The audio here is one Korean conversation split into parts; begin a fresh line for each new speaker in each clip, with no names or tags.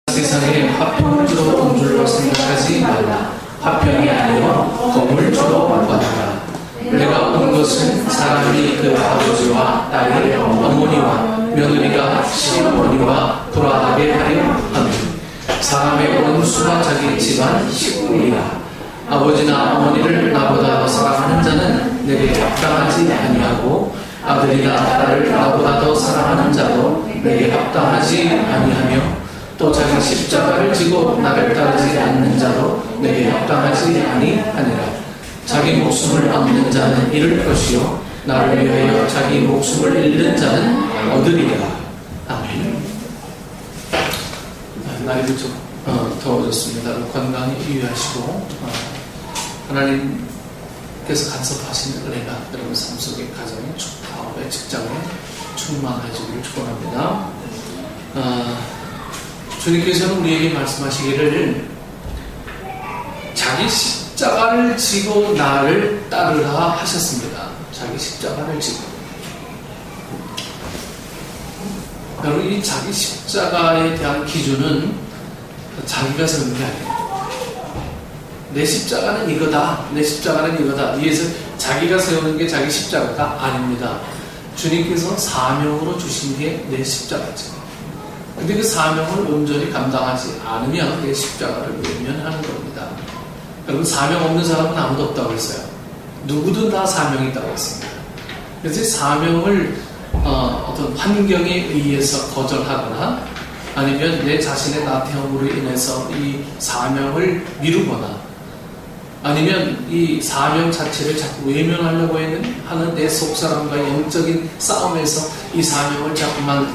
세상에 화평을 주러 온 줄로 생각하지 말라. 화평이 아니여 검을 주러 왔다. 내가 온 것은 사람이 그 아버지와 딸을 어머니와 며느리가 시어머니와 불화하게 하려 하니 사람의 원수가 자기 집안 식구이라. 아버지나 어머니를 나보다 더 사랑하는 자는 내게 합당하지 아니하고 아들이나 딸을 나보다 더 사랑하는 자도 내게 합당하지 아니하며 또 자기 십자가를 지고 나를 따르지 않는 자도 내게 합당하지 아니하니라. 자기 목숨을 얻는 자는 잃을 것이요 나를 위하여 자기 목숨을 잃는 자는 얻으리라. 아멘. 날이 좀 더워졌습니다. 건강히 유의하시고 하나님께서 간섭하시는 은혜가 여러분 삶 속에 가정에 사업에 직장에 충만해지기를 축원합니다. 주님께서는 우리에게 말씀하시기를 자기 십자가를 지고 나를 따르라 하셨습니다. 자기 십자가를 지고. 여러분, 이 자기 십자가에 대한 기준은 자기가 세우는 게 아니에요. 내 십자가는 이거다. 내 십자가는 이거다. 위에서 자기가 세우는 게 자기 십자가가 아닙니다. 주님께서 사명으로 주신 게 내 십자가죠. 근데 그 사명을 온전히 감당하지 않으면 내 십자가를 외면하는 겁니다. 여러분, 사명 없는 사람은 아무도 없다고 했어요. 누구든 다 사명이 있다고 했습니다. 그래서 사명을 어떤 환경에 의해서 거절하거나 아니면 내 자신의 나태함으로 인해서 이 사명을 미루거나 아니면 이 사명 자체를 자꾸 외면하려고 하는 내 속사람과 영적인 싸움에서 이 사명을 자꾸만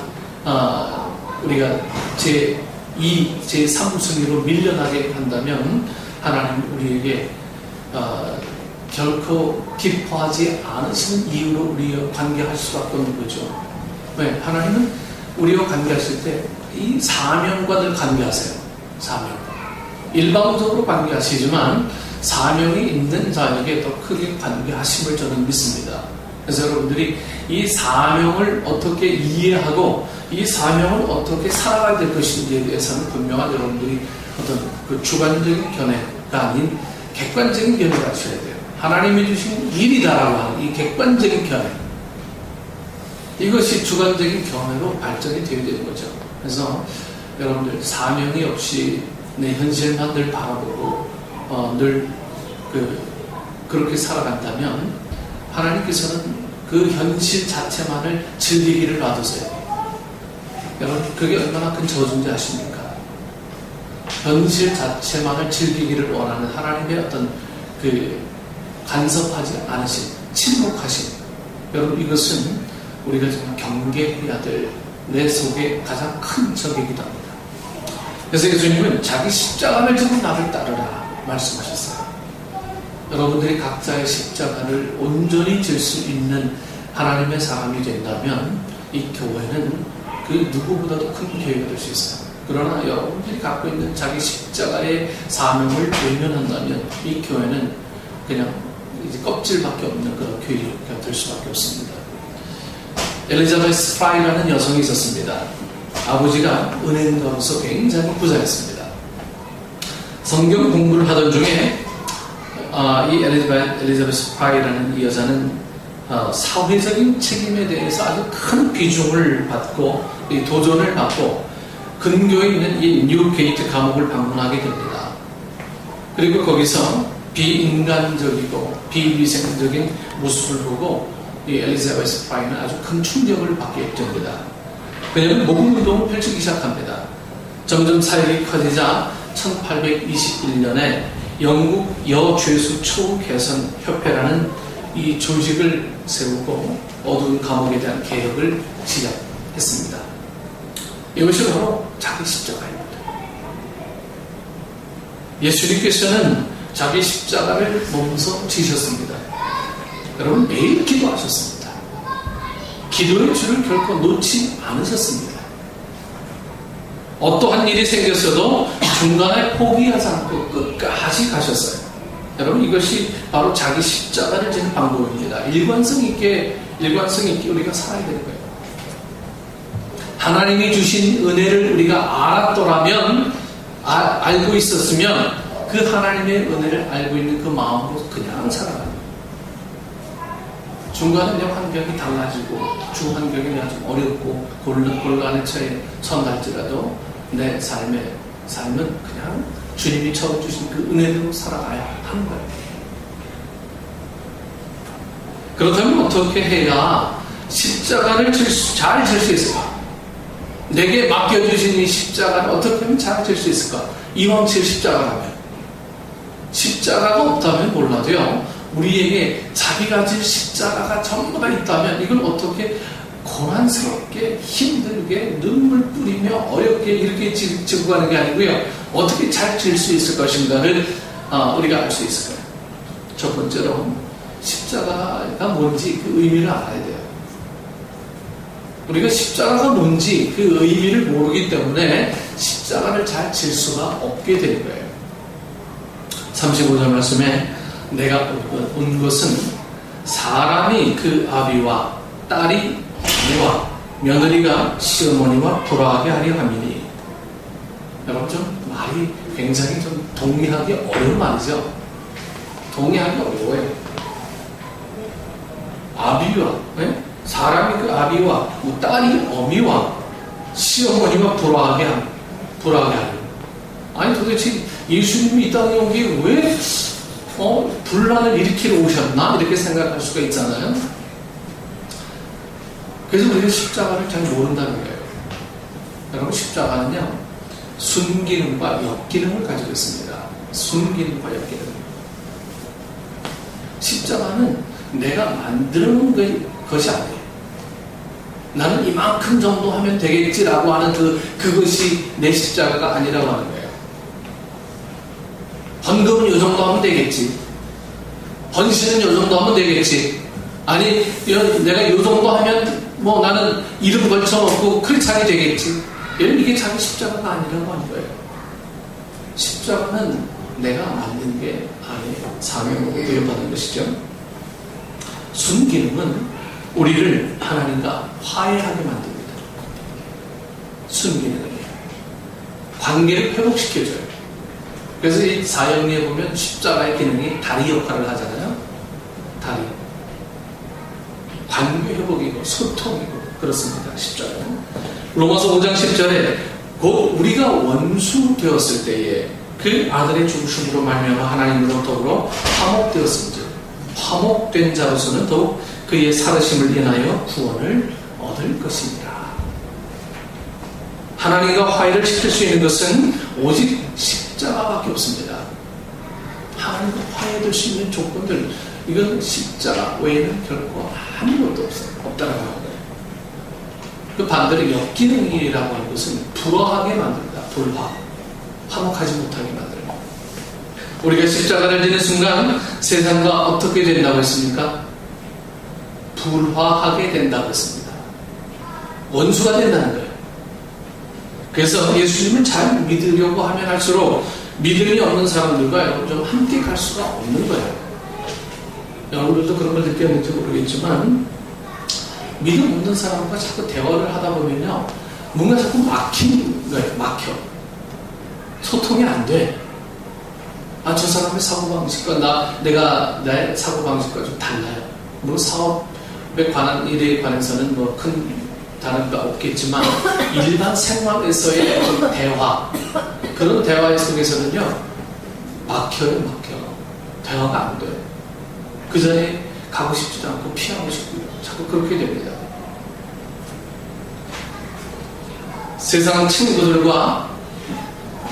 우리가 제2, 제3순위로 밀려나게 한다면 하나님 우리에게 결코 기뻐하지 않으시는 이유로 우리와 관계할 수밖에 없는 거죠. 왜? 하나님은 우리와 관계하실 때 이 사명과 늘 관계하세요. 사명. 일방적으로 관계하시지만 사명이 있는 자에게 더 크게 관계하심을 저는 믿습니다. 그래서 여러분들이 이 사명을 어떻게 이해하고 이 사명을 어떻게 살아가야 될 것인지에 대해서는 분명한 여러분들이 어떤 그 주관적인 견해가 아닌 객관적인 견해를 하셔야 돼요. 하나님이 주신 일이다라고 하는 이 객관적인 견해, 이것이 주관적인 견해로 발전이 되어야 되는 거죠. 그래서 여러분들 사명이 없이 내 현실만 늘 바라보고 늘 그렇게 살아간다면 하나님께서는 그 현실 자체만을 즐기기를 놔두세요. 여러분, 그게 얼마나 큰 저주인지 아십니까? 현실 자체만을 즐기기를 원하는 하나님의 어떤 간섭하지 않으신, 침묵하신, 여러분, 이것은 우리가 정말 경계해야 될 내 속에 가장 큰 적이기도 합니다. 그래서 예수님은 자기 십자가를 지고 나를 따르라 말씀하셨어요. 여러분들이 각자의 십자가를 온전히 질 수 있는 하나님의 사람이 된다면 이 교회는 그 누구보다도 큰 교회가 될 수 있어요. 그러나 여러분들이 갖고 있는 자기 십자가의 사명을 외면한다면 이 교회는 그냥 이제 껍질밖에 없는 그런 교회가 될 수밖에 없습니다. 엘리자베스 프라이라는 여성이 있었습니다. 아버지가 은행가로서 굉장히 부자였습니다. 성경 공부를 하던 중에 이 엘리자베스 프라이라는 이 여자는 사회적인 책임에 대해서 아주 큰 비중을 받고 이 도전을 받고 근교에 있는 이 뉴게이트 감옥을 방문하게 됩니다. 그리고 거기서 비인간적이고 비위생적인 모습을 보고 이 엘리자베스 프라이는 아주 큰 충격을 받게 됩니다. 그녀는 목음운동을 펼치기 시작합니다. 점점 사역이 커지자 1821년에 영국 여죄수 초개선 협회라는 이 조직을 세우고 어두운 감옥에 대한 개혁을 시작했습니다. 이것이 바로 자기 십자가입니다. 예수님께서는 자기 십자가를 몸소 지셨습니다. 여러분, 매일 기도하셨습니다. 기도의 줄을 결코 놓지 않으셨습니다. 어떠한 일이 생겼어도 중간에 포기하지 않고 끝까지 가셨어요. 여러분, 이것이 바로 자기 십자가를 지는 방법입니다. 일관성 있게 우리가 살아야 되는 거예요. 하나님이 주신 은혜를 우리가 알았더라면 알고 있었으면 그 하나님의 은혜를 알고 있는 그 마음으로 그냥 살아가는 거예요. 중간에 내 환경이 달라지고 중환경이 내가 좀 어렵고 곤란한 처에 처할지라도 내 삶은 그냥 주님이 채워주신 그 은혜로 살아가야 하는 거예요. 그렇다면 어떻게 해야 십자가를 잘 질 수 있을까? 내게 맡겨주신 이 십자가를 어떻게 하면 잘 질 수 있을까? 이왕칠 십자가라면. 십자가가 없다면 몰라도요, 우리에게 자기가 질 십자가가 전부 다 있다면 이걸 어떻게 고난스럽게 힘들게 눈물 뿌리며 어렵게 이렇게 지고 가는 게 아니고요, 어떻게 잘 질 수 있을 것인가를 우리가 알 수 있을 거예요. 첫 번째로 십자가가 뭔지 그 의미를 알아야 돼요. 우리가 십자가가 뭔지 그 의미를 모르기 때문에 십자가를 잘 질 수가 없게 되는 거예요. 35절 말씀에 내가 온 것은 사람이 그 아비와 딸이 아내와 며느리가 시어머니와 돌아가게 하려 함이니. 여러분 좀 말이 굉장히 좀 동의하기 어려운 말이죠. 동의하기 어려워요. 아비와 사람이 그 아비와 딸이 어미와 시어머니가 돌아가게 하는. 아니 도대체 예수님이 이 땅에 온 게 왜 분란을 일으키러 오셨나? 이렇게 생각할 수가 있잖아요. 그래서 우리가 십자가를 잘 모른다는 거예요. 여러분 십자가는요, 순기능과 역기능을 가지고 있습니다. 순기능과 역기능. 십자가는 내가 만드는 것이 아니에요. 나는 이만큼 정도 하면 되겠지라고 하는 그것이 내 십자가가 아니라고 하는 거예요. 헌금은 이 정도 하면 되겠지. 헌신은 이 정도 하면 되겠지. 아니, 내가 이 정도 하면 나는 이름 걸쳐놓고 크리스찬이 되겠지. 이게 자기 십자가가 아니라고 하는 거예요. 십자가는 내가 만든 게 아니에요. 사명으로 부여받은 것이죠. 순기능은 우리를 하나님과 화해하게 만듭니다. 순기능은요, 관계를 회복시켜줘요. 그래서 이 사형리에 보면 십자가의 기능이 다리 역할을 하잖아요. 다리. 관계 회복이고 소통이고 그렇습니다. 십자가는. 로마서 5장 10절에 곧 우리가 원수 되었을 때에 그 아들의 죽으심으로 말미암아 하나님으로 더불어 화목되었은즉 화목된 자로서는 더욱 그의 살으심을 인하여 구원을 얻을 것입니다. 하나님과 화해를 시킬 수 있는 것은 오직 십자가밖에 없습니다. 하나님과 화해될 수 있는 조건들, 이건 십자가 외에는 결코 아무것도 없다라고 하는 거예요. 그 반대로 역기능이라고 하는 것은 불화하게 만듭니다. 불화. 화목하지 못하게 만들어요. 우리가 십자가를 지는 순간 세상과 어떻게 된다고 했습니까? 불화하게 된다고 했습니다. 원수가 된다는 거예요. 그래서 예수님을 잘 믿으려고 하면 할수록 믿음이 없는 사람들과 좀 함께 갈 수가 없는 거예요. 여러분들도 그런 걸 느꼈는지 모르겠지만 믿음 없는 사람과 자꾸 대화를 하다 보면요, 뭔가 자꾸 막히는 거예요. 막혀. 소통이 안 돼. 저 사람의 사고방식과 내가 나의 사고방식과 좀 달라요. 물론 사업에 관한 일에 관해서는 큰 다른 거 없겠지만 일반 생활에서의 어떤 대화, 그런 대화 속에서는요, 막혀요. 대화가 안 돼요. 그 전에 가고 싶지도 않고 피하고 싶고요. 자꾸 그렇게 됩니다. 세상 친구들과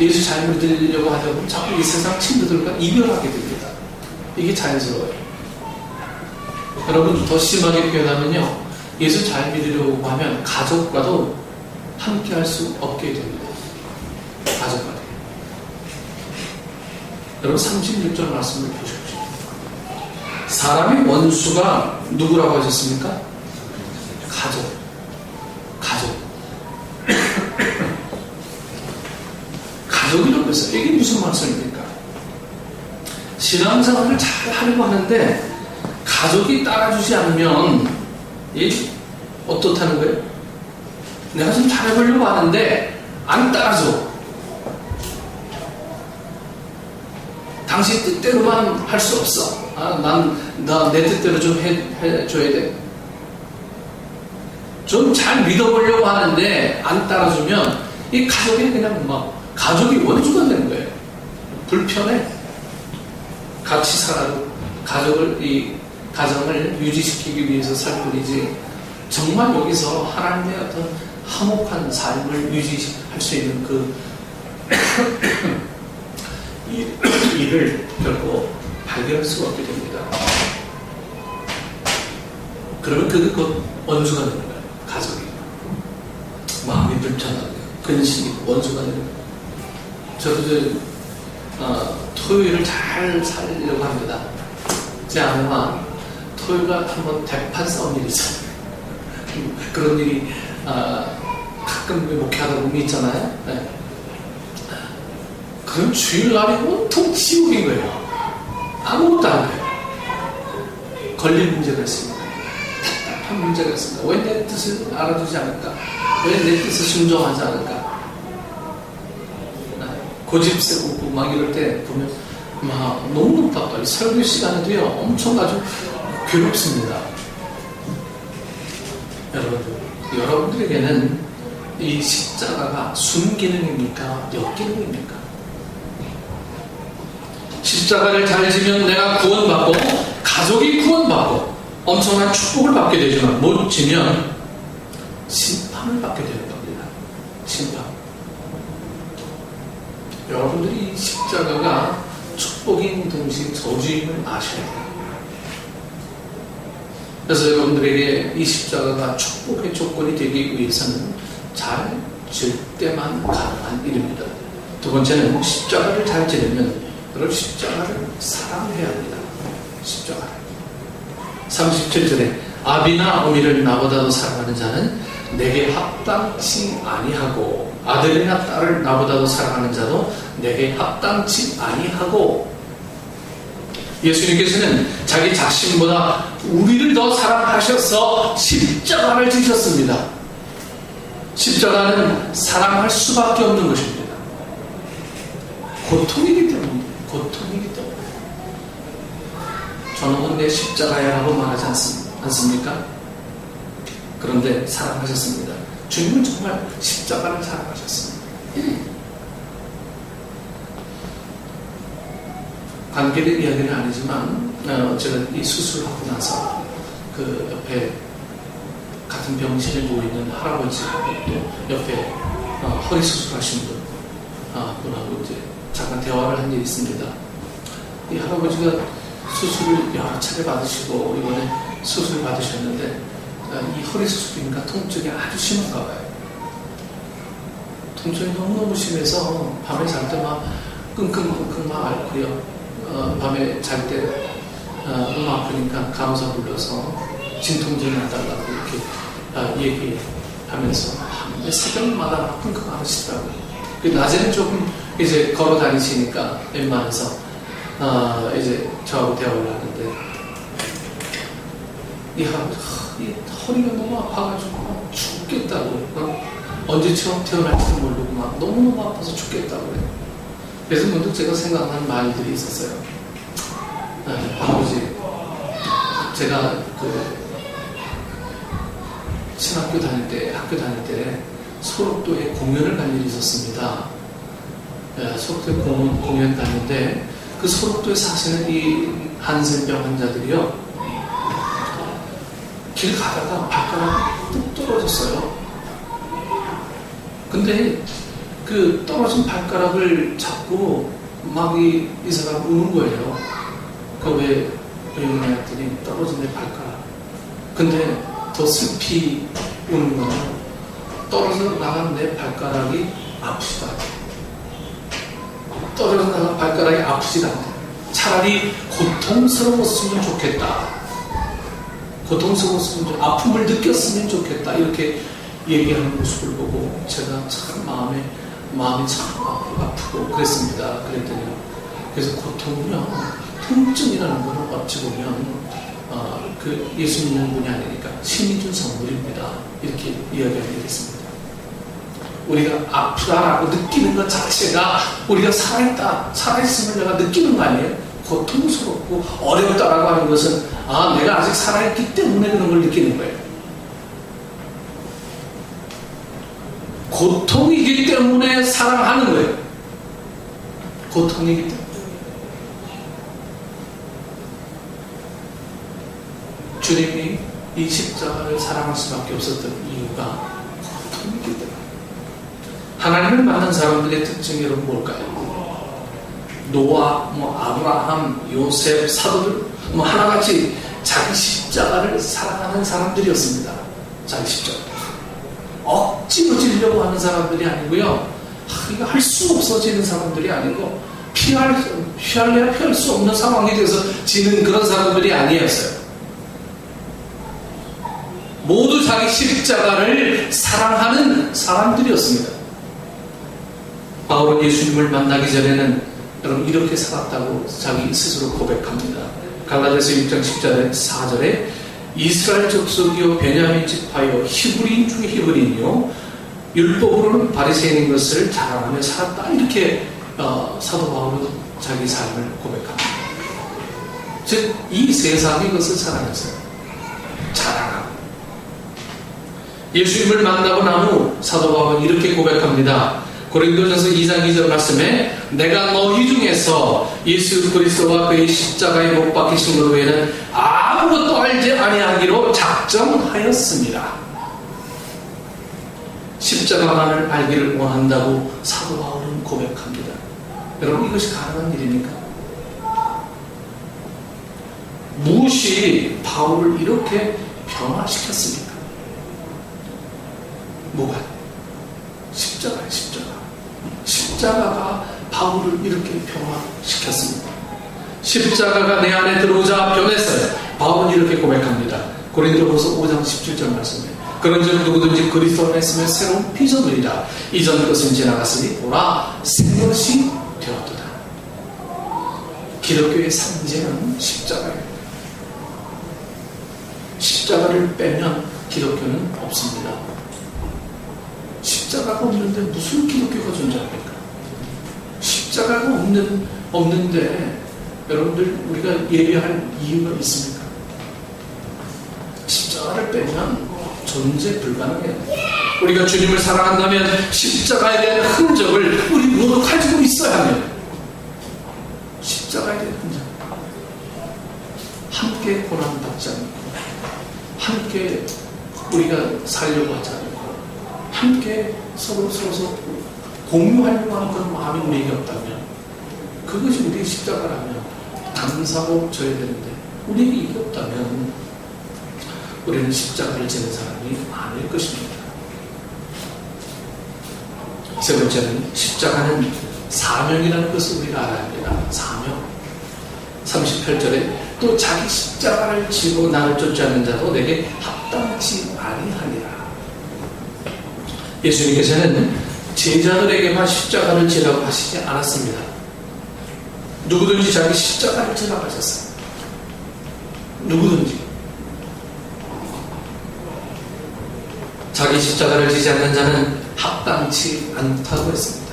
예수 잘 믿으려고 하다 보면 자꾸 이 세상 친구들과 이별하게 됩니다. 이게 자연스러워요. 여러분 더 심하게 표현하면요, 예수 잘 믿으려고 하면 가족과도 함께 할 수 없게 됩니다. 가족과도. 여러분 36절 말씀을 보십시오. 사람의 원수가 누구라고 하셨습니까? 가족. 가족이라고 했어요. 이게 무슨 말씀입니까? 신앙생활을 잘 하려고 하는데 가족이 따라주지 않으면 어떻다는 거예요? 내가 좀 잘해보려고 하는데 안 따라줘. 당신 뜻대로만 할 수 없어. 나 내 뜻대로 좀 해줘야 돼. 좀 잘 믿어보려고 하는데 안 따라주면 이 가족이 그냥 막 가족이 원수가 되는 거예요. 불편해. 같이 살아도 이 가정을 유지시키기 위해서 살 뿐이지 정말 여기서 하나님의 어떤 화목한 삶을 유지할 수 있는 그 일을 결코 발견할 수가 없게 됩니다. 그러면 그게 곧 원수가 되는 거예요. 가족이. 마음이 불편하고 근심이 원수가 되는 거예요. 저도 토요일을 잘 살려고 합니다. 제 아내가 토요일날 한번 대판 싸운 일이 있어요. 그런 일이 가끔 목회하다 보면 있잖아요. 네. 그럼 주일날이 온통 지옥인 거예요. 아무것도 안 돼요. 걸릴 문제가 있습니다. 답답한 문제가 있습니다. 왜 내 뜻을 알아주지 않을까? 왜 내 뜻을 순종하지 않을까? 고집세고 막 이럴 때 보면 막 너무 답답해요. 설교 시간에도요 엄청 아주 괴롭습니다. 여러분들에게는 이 십자가가 순기능입니까? 역기능입니까? 십자가를 잘 지면 내가 구원받고 가족이 구원받고 엄청난 축복을 받게 되지만 못 지면 심판을 받게 되는 겁니다. 심판. 여러분들이 이 십자가가 축복인 동시에 저주임을 아셔야 돼요. 그래서 여러분들에게 이 십자가가 축복의 조건이 되기 위해서는 잘 질 때만 가능한 일입니다. 두 번째는 십자가를 잘 지려면 여러분 십자가를 사랑해야 합니다. 십자가를. 37절에 아비나 어미를 나보다도 사랑하는 자는 내게 합당치 아니하고 아들이나 딸을 나보다도 사랑하는 자도 내게 합당치 아니하고. 예수님께서는 자기 자신보다 우리를 더 사랑하셔서 십자가를 지셨습니다. 십자가는 사랑할 수밖에 없는 것입니다. 고통이기 때문에. 저놈은 내 십자가야라고 말하지 않습니까? 그런데 사랑하셨습니다. 주님은 정말 십자가를 사랑하셨습니다. 관계된 이야기는 아니지만 제가 이 수술하고 나서 그 옆에 같은 병실에 누워있는 할아버지 또 옆에 허리 수술하신 분하고 이제 잠깐 대화를 한 일이 있습니다. 이 할아버지가 수술을 여러 차례 받으시고 이번에 수술 받으셨는데 이 허리 수술이니까 통증이 아주 심한가 봐요. 통증이 너무너무 심해서 밤에 잘 때 막 끙끙끙끙 막 앓고요. 밤에 잘 때 너무 아프니까 간호사 불러서 진통제를 놔달라고 이렇게 얘기하면서 새벽마다 막 끙끙 앓으시더라고요. 낮에는 조금 이제 걸어 다니시니까 웬만해서 이제 저하고 대화를 하는데 이 할아버지 이 허리가 너무 아파가지고 막 죽겠다고 언제 처음 태어날지도 모르고 막 너무너무 아파서 죽겠다고 그래요. 그래서 문득 제가 생각하는 말들이 있었어요. 아버지 제가 학교 다닐 때 소록도에 공연을 갈 일이 있었습니다. 소록도에 공연 갔는데 그 소록도에 사시는 이 한센병 환자들이요 길 가다가 발가락이 뚝 떨어졌어요. 근데 그 떨어진 발가락을 잡고 막 이 사람 우는 거예요. 왜 이러냐 했더니 떨어진 내 발가락. 근데 더 슬피 우는 거는 떨어져 나간 내 발가락이 아프지도 않대. 떨어져 나간 발가락이 아프지도 않대. 차라리 고통스러웠으면 좋겠다. 아픔을 느꼈으면 좋겠다. 이렇게 얘기하는 모습을 보고 제가 참 마음이 참 아프고 그랬습니다. 그래서 고통은요, 통증이라는 것은 어찌 보면 예수 믿는 분이 아니니까 신이 준 선물입니다. 이렇게 이야기하게 됐습니다. 우리가 아프다라고 느끼는 것 자체가 우리가 살아있다, 살아있음을 내가 느끼는 거 아니에요? 고통스럽고 어렵다라고 하는 것은 내가 아직 살아있기 때문에 그런 걸 느끼는 거예요. 고통이기 때문에 사랑하는 거예요. 고통이기 때문에. 주님이 이 십자가를 사랑할 수밖에 없었던 이유가 고통이기 때문에. 하나님을 만난 사람들의 특징이 여러분 뭘까요? 노아, 아브라함, 요셉, 사도들 하나같이 자기 십자가를 사랑하는 사람들이었습니다. 자기 십자가. 억지로 지려고 하는 사람들이 아니고요. 이거 할 수 없어지는 사람들이 아니고 피할래야 피할 수 없는 상황이 돼서 지는 그런 사람들이 아니었어요. 모두 자기 십자가를 사랑하는 사람들이었습니다. 바울은 예수님을 만나기 전에는 여러분 이렇게 살았다고 자기 스스로 고백합니다. 갈라디아서 6장 14절에 이스라엘 족속이요 베냐민 지파요 히브리인 중에 히브리인이요 율법으로는 바리새인인 것을 자랑하며 살았다. 이렇게 사도 바울은 자기 삶을 고백합니다. 즉 이 세상이 그것을 사랑했어요. 자랑하고. 예수님을 만나고 난 후 사도 바울은 이렇게 고백합니다. 고린도전서 2장 2절 말씀에 내가 너희 중에서 예수 그리스도와 그의 십자가에 못 박히신 것 외에는 아무것도 알지 아니하기로 작정하였습니다. 십자가만을 알기를 원한다고 사도 바울은 고백합니다. 여러분 이것이 가능한 일입니까? 무엇이 바울을 이렇게 변화시켰습니까? 뭐가? 십자가예요, 십자가. 십자가가 바울을 이렇게 변화시켰습니다. 십자가가 내 안에 들어오자 변했어요. 바울은 이렇게 고백합니다. 고린도후서 5장 17절 말씀에 그런즉 누구든지 그리스도 안에 있으면 새로운 피조물이라 이전 것은 지나갔으니 보라 새 것이 되었도다. 기독교의 상징은 십자가예요. 십자가를 빼면 기독교는 없습니다. 십자가가 없는데 무슨 기독교가 존재합니까? 십자가가 없는데 여러분들 우리가 예배할 이유가 있습니까? 십자가를 빼면 존재 불가능해요. 우리가 주님을 사랑한다면 십자가에 대한 흔적을 우리 모두 가지고 있어야 합니다. 십자가에 대한 흔적. 함께 고난받지 않고 함께 우리가 살려고 하지 않고 함께 서로 공유하려고 하는 그런 마음이 우리에게 없다면 그것이 우리의 십자가라면 감사하고 져야 되는데 우리에게 이게 없다면 우리는 십자가를 지는 사람이 아닐 것입니다. 세 번째는 십자가는 사명이라는 것을 우리가 알아야 합니다. 사명. 38절에 또 자기 십자가를 지고 나를 쫓지 자도 내게 합당치 아니하니라. 예수님께서는 제자들에게만 십자가를 지라고 하시지 않았습니다. 누구든지 자기 십자가를 지라고 하셨어요. 누구든지. 자기 십자가를 지지 않는 자는 합당치 않다고 했습니다.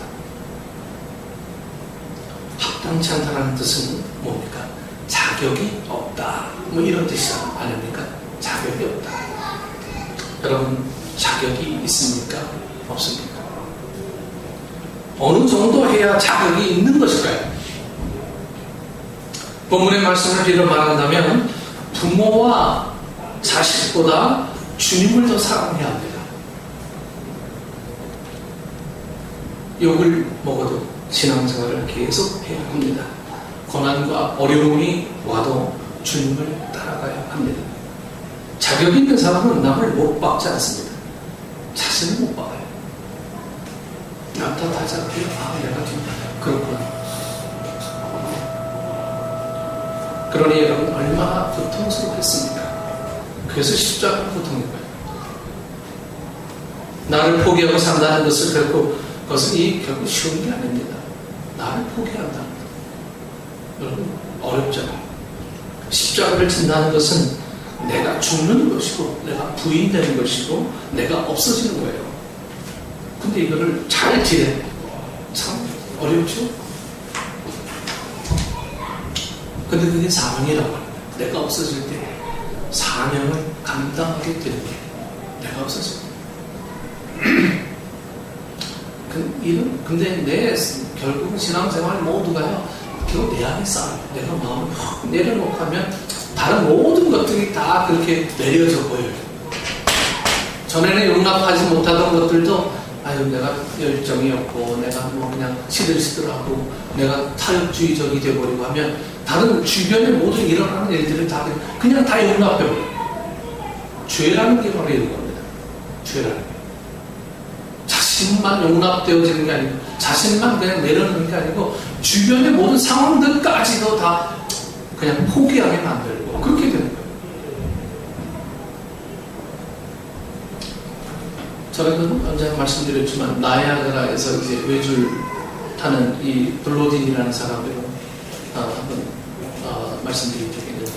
합당치 않다는 뜻은 뭡니까? 자격이 없다. 이런 뜻이 아닙니까? 자격이 없다. 여러분, 자격이 있습니까? 없습니까? 어느 정도 해야 자격이 있는 것일까요? 본문의 말씀을 빌어 말한다면 부모와 자식보다 주님을 더 사랑해야 합니다. 욕을 먹어도 신앙생활을 계속 해야 합니다. 고난과 어려움이 와도 주님을 따라가야 합니다. 자격 있는 사람은 남을 못 박지 않습니다. 자신을 못 박아요. 남 탓하지 않고 내가 좀 그렇구나. 그러니 여러분 얼마나 고통스럽겠습니까? 그래서 십자가는 고통인 거예요. 나를 포기하고 산다는 것을 그것은 결국 쉬운 게 아닙니다. 나를 포기한다. 여러분 어렵잖아요. 십자가를 진다는 것은 내가 죽는 것이고 내가 부인되는 것이고 내가 없어지는 거예요. 근데 이거를 잘 지내. 참 어렵죠? 근데 그게 사명이라고 합니다. 내가 없어질 때 사명을 감당하게 되는 게 내가 없어질 때. 근데 결국은 신앙생활 모두가요, 결국 내 안에 쌓아요. 내가 마음을 확 내려놓고 하면 다른 모든 것들이 다 그렇게 내려져 보여요. 전에는 용납하지 못하던 것들도, 아유, 내가 열정이 없고, 내가 뭐 그냥 시들시들하고, 내가 타협주의적이 돼버리고 하면, 다른 주변의 모든 일어나는 일들을 다 그냥 다 용납해버려요. 죄라는 게 바로 이런 겁니다. 죄라는 게. 자신만 용납되어지는 게 아니고, 자신만 그냥 내려놓는 게 아니고, 주변의 모든 상황들까지도 다 그냥 포기하게 만들고, 그렇게 되는 거예요. 저는 언제 말씀드렸지만, 나야가라에서 이제 외줄 타는 이 블로딘이라는 사람들을 한번 말씀드린 적이 있는데,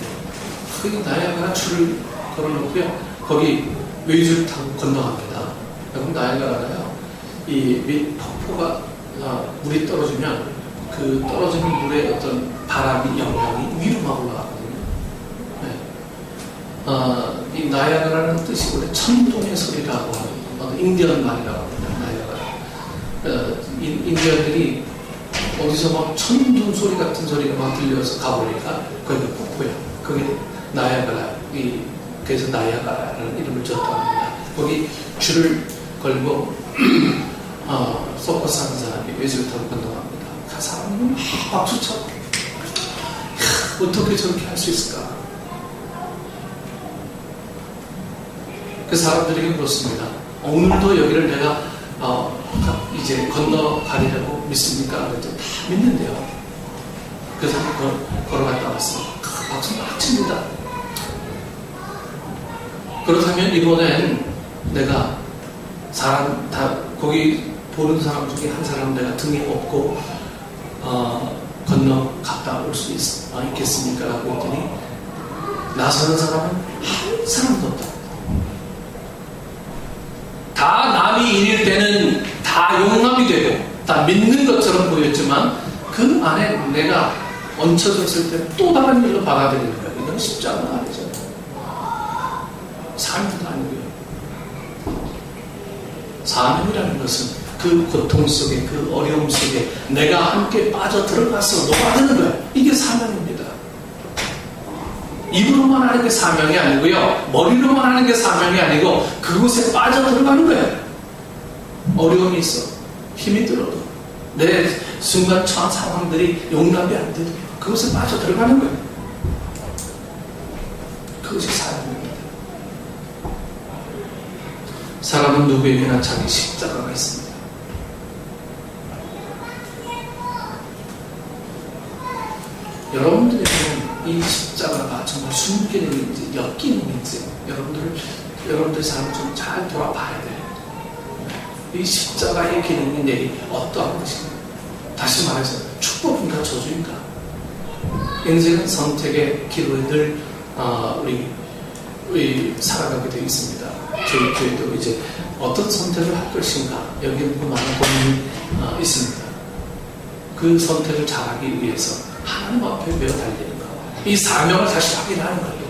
거기 나야가라 줄을 걸어놓고요, 거기 외줄 타고 건너갑니다. 그럼 나야가라가요, 이 폭포가 물이 떨어지면 그 떨어지는 물의 어떤 바람이 영향이 위로 막 올라가거든요. 네. 이 나야가라는 뜻이 원래 천둥의 소리라고 하는 인디언 말이라고 합니다. 나야가라. 인디언들이 어디서 막 천둥 소리 같은 소리가 막 들려서 가보니까 거기가 폭포야. 그게 나야가라. 그래서 나야가라라는 이름을 지었다고 합니다. 거기 줄을 걸고 서커스 하는 사람이 외줄을 타고 건너갑니다. 그 사람은 막 박수쳐. 어떻게 저렇게 할 수 있을까? 그 사람들에게 물었습니다. 오늘도 여기를 내가 이제 건너가리라고 믿습니까? 그랬더니 다 믿는데요. 그 사람이 걸어갔다 왔습니다. 박수 막 칩니다. 그렇다면 이번엔 내가 사람 다 거기 보는 사람 중에 한 사람 내가 등에 업고 건너갔다 올 수 있겠습니까? 라고 했더니 나서는 사람은 한 사람도 없다. 다 남이 일일 때는 다 용납이 되고 다 믿는 것처럼 보였지만 그 안에 내가 얹혀졌을 때 또 다른 일로 받아들이는 거예요. 이건 십자가가 아니죠. 사명도 아니고요. 사명이라는 것은 그 고통 속에, 그 어려움 속에 내가 함께 빠져 들어가서 녹아드는 거예요. 이게 사명입니다. 입으로만 하는 게 사명이 아니고요, 머리로만 하는 게 사명이 아니고 그곳에 빠져 들어가는 거예요. 어려움이 있어, 힘이 들어도 내 순간 처한 상황들이 용납이 안 돼도 그곳에 빠져 들어가는 거예요. 그것이 사명입니다. 사람은 누구에게나 자기 십자가가 있습니다. 여러분들에게는 이 십자가가 정말 숨기는지 엮이는지 여러분들 삶을 좀 잘 돌아봐야 돼요. 이 십자가의 기능이 내리 어떠한 것인가? 다시 말해서 축복인가 저주인가? 인생은 선택의 기로에 늘 우리 살아가게 되어 있습니다. 저희 교회도 이제 어떤 선택을 할 것인가, 여기에 많은 고민이 있습니다. 그 선택을 잘하기 위해서 하나님 앞에 매어 달리는 것, 이 사명을 다시 확인하는 거예요.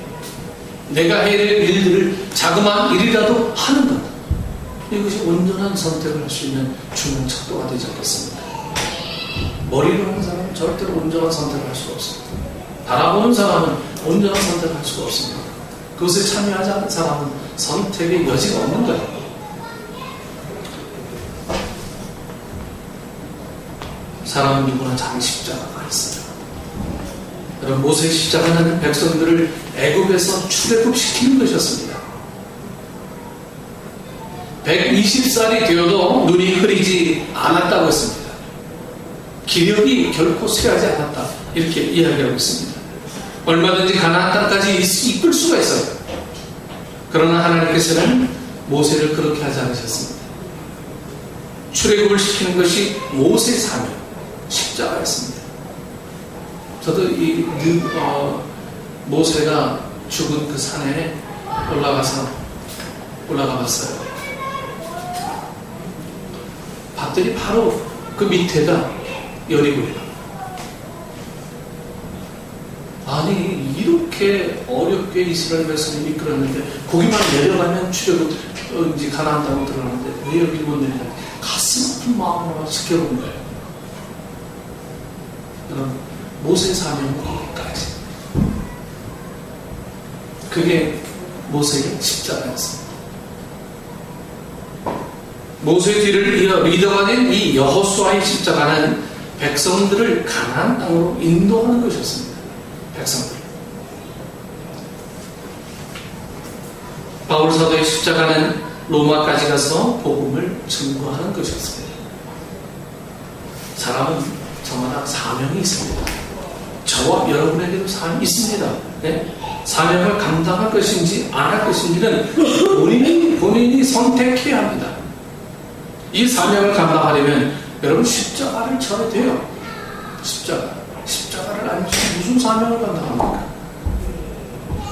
내가 해야 될 일들을 자그마한 일이라도 하는 것, 이것이 온전한 선택을 할 수 있는 중요한 척도가 되지 않겠습니까? 머리로 하는 사람은 절대로 온전한 선택을 할 수가 없습니다. 바라보는 사람은 온전한 선택을 할 수가 없습니다. 그것에 참여하지 않는 사람은 선택의 여지가 없는 거예요. 사람은 누구나 자기 십자가가 있어요. 여러분, 모세의 십자가는 백성들을 애굽에서 출애굽시키는 것이었습니다. 120살이 되어도 눈이 흐리지 않았다고 했습니다. 기력이 결코 쇠하지 않았다, 이렇게 이야기하고 있습니다. 얼마든지 가나안 땅까지 이끌 수가 있어요. 그러나 하나님께서는 모세를 그렇게 하지 않으셨습니다. 출애굽을 시키는 것이 모세의 사명, 십자가였습니다. 저도 모세가 죽은 그 산에 올라가 봤어요. 봤더니 바로 그 밑에가 여리고예요. 아니 이렇게 어렵게 이스라엘 백성을 이끌었는데 거기만 내려가면 출애굽 이제 가나안 땅으로 들어가는데 왜 여기 못 내려가? 가슴 아픈 마음으로 지켜본 거예요. 여러분 모세의 사명은 거기까지. 그게 모세의 십자가였습니다. 모세의 뒤를 이어 리더가 된 이 여호수아의 십자가는 백성들을 가나안 땅으로 인도하는 것이었습니다. 백성들. 바울 사도의 십자가는 로마까지 가서 복음을 증거하는 것이었습니다. 사람은 저마다 사명이 있습니다. 저와 여러분에게도 사명이 있습니다. 네? 사명을 감당할 것인지 안 할 것인지는 본인이 선택해야 합니다. 이 사명을 감당하려면 여러분 십자가를 져야 돼요. 십자가를 안 지면 무슨 사명을 감당합니까?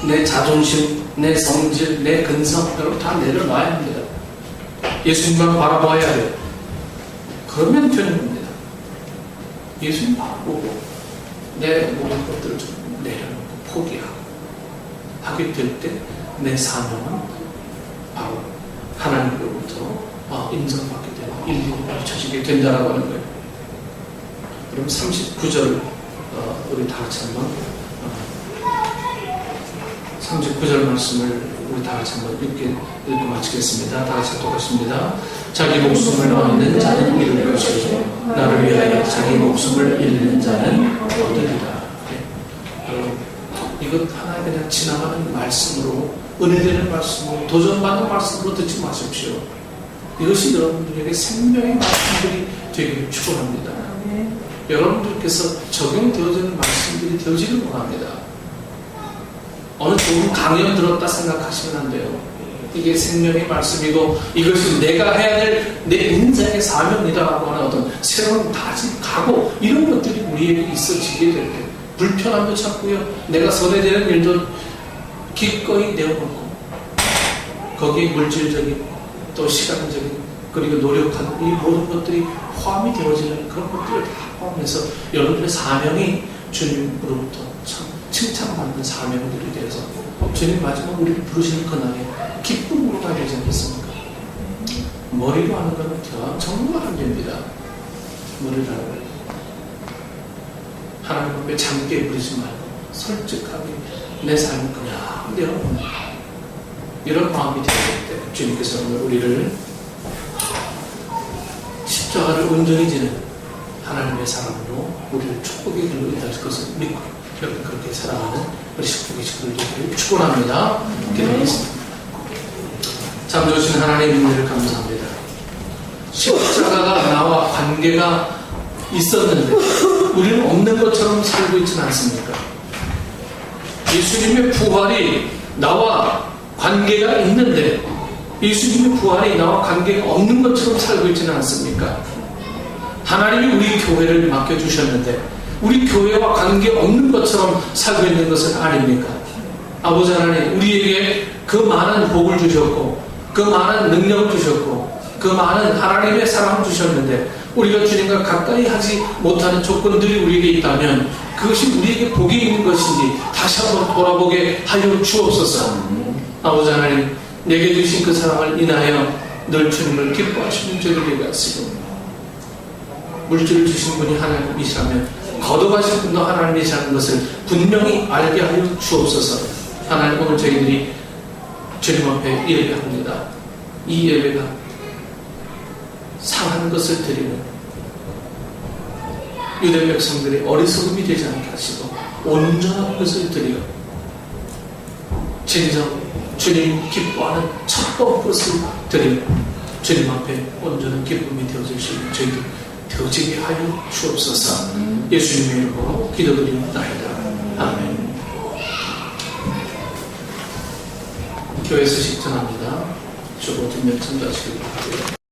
내 자존심, 내 성질, 내 근성 여러분 다 내려놔야 합니다. 예수님만 바라봐야 해요. 그러면 되는 겁니다. 예수님 바라보고 내 모든 것들을 좀 내려놓고 포기하고 하게 될 때 내 사명은 바로 하나님으로부터 인정받게 되고 인류가 밝혀지게 된다라고 하는 거예요. 그럼 39절 우리 다 같이 한번 39절 말씀을 우리 다 같이 한번 읽고 마치겠습니다. 다 같이 똑같습니다. 자기 목숨을 얻는 자는 잃을 것이고 나를 위하여 자기 목숨을 잃는 자는 얻으리라. 여러분 이것 하나 그냥 지나가는 말씀으로 은혜되는 말씀으로 도전받는 말씀으로 듣지 마십시오. 이것이 여러분들에게 생명의 말씀들이 되기를 축원합니다. 여러분들께서 적용되어지는 말씀들이 되어지길 원합니다. 어느 좋은 강연 들었다 생각하시면 안 돼요. 이게 생명의 말씀이고 이것이 내가 해야 될 내 인생의 사명이다라고 하는 어떤 새로운 다짐, 각오 이런 것들이 우리에게 있어지게 될 때 불편함도 찾고요. 내가 선회되는 일도 기꺼이 내어놓고 거기에 물질적인 또 시간적인 그리고 노력하는 이 모든 것들이 포함이 되어지는 그런 것들을 다 포함해서 여러분들의 사명이 주님으로부터 참 칭찬받는 사명들이 되어서 주님 마지막 우리를 부르시는 그날에 기쁨으로 가야 되지 않겠습니까? 머리로 하는 것은 정말 안 됩니다. 머리로 하는 거 하나님 앞에 잠깨 부리지 말고 솔직하게 내 삶을 그냥 내어놓는 이런 마음이 되어질 때 주님께서 우리를 십자가를 온전히 지는 하나님의 사람으로 우리를 축복의 길로 인도하실 것을 믿고 여러분 그렇게 살아가는 우리 식구의 식구들 되기를 축원합니다. 기도하겠습니다. 참 좋으신 하나님 은혜를 감사합니다. 십자가가 나와 관계가 있었는데 우리는 없는 것처럼 살고 있지는 않습니까? 예수님의 부활이 나와 관계가 있는데 예수님의 부활이 나와 관계가 없는 것처럼 살고 있지는 않습니까? 하나님이 우리 교회를 맡겨주셨는데 우리 교회와 관계없는 것처럼 살고 있는 것은 아닙니까? 아버지 하나님 우리에게 그 많은 복을 주셨고 그 많은 능력을 주셨고 그 많은 하나님의 사랑을 주셨는데 우리가 주님과 가까이 하지 못하는 조건들이 우리에게 있다면 그것이 우리에게 복이 있는 것인지 다시 한번 돌아보게 하여 주옵소서. 아버지 하나님 내게 주신 그 사랑을 인하여 늘 주님을 기뻐하시는 저희들에게 하시고 물질을 주신 분이 하나님이시라면 거둬가신 분도 하나님이시라는 것을 분명히 알게 하여 주옵소서. 하나님 오늘 저희들이 주님 앞에 예배합니다. 이 예배가 상한 것을 드리는 유대 백성들의 어리석음이 되지 않게 하시고 온전한 것을 드려 진정 주님 기뻐하는 첫번 것을 드려 주님 앞에 온전한 기쁨이 되어질 수 있는 저희들 되어지게 하여 주옵소서. 예수님의 이름으로 기도드립니다이다. 아멘. 교회에서 식전합니다. 주보 뒷면 참조하시기 바랍니다.